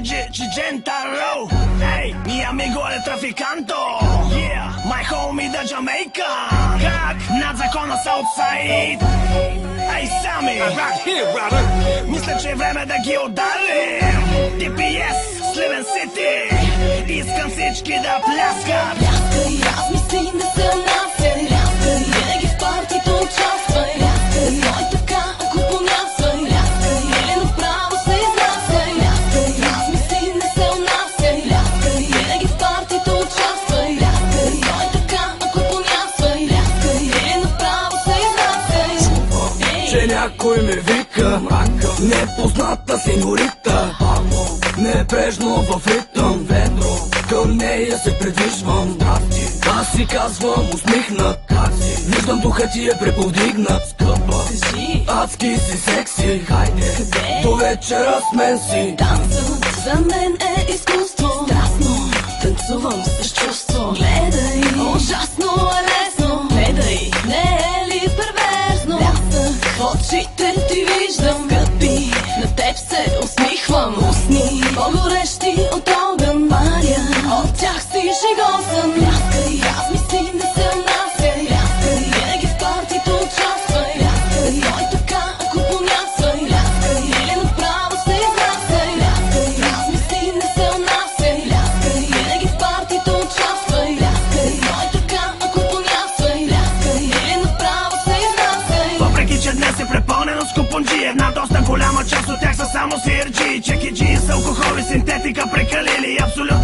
Gentaro. Ey, mi amigo el traficanto. Yeah, my homie the Jamaican. Как над закона Southside. Ей, Сами, мисля, че е време да ги ударим. DPS, Sliven City. Искам всички да пляскат. Пляскай, размисли, не се унасяй. Пляскай, винаги в партито участвай. Пляскай, но и така, ако понясвай. Пляскай, или направо се изнасяй. Пляскай, размисли, не се унасяй. Пляскай, винаги в партито участвай. Пляскай, но и така, ако понясвай. Пляскай, или направо се изнасяй. Че някой ме вика, непозната сеньорита. Небрежно в ритъм, ведро към нея се придвижвам. Аз си казвам усмихнат, виждам духа ти е преповдигнат. Скъпа, адски си секси, хайде, до вечера с мен си. Танцът за мен е изкуство, страстно танцувам с чувство. Гледай, ужасно е лесно. Гледай, не е ли перверзно? Блясък в очите ти виждам. Скъпи, на теб се усмихвам. Устни, по-горещи от огън. Маря, от тях си шегосъм. Пляскай, размисли, не се унасяй. Пляскай, винаги в партито участвай. Пляскай, но и така, ако понясвай. Пляскай, или направо се изнасяй. Пляскай, размисли, не се унасяй. Пляскай, винаги в партито участвай. Пляскай, но и така, ако понясвай. Пляскай, или направо се изнасяй. Въпреки че днес е препълнено с купонджи, една доста голяма част от тях са само свирджи. Чекиджи с алкохол и синтетика прекалили абсолютно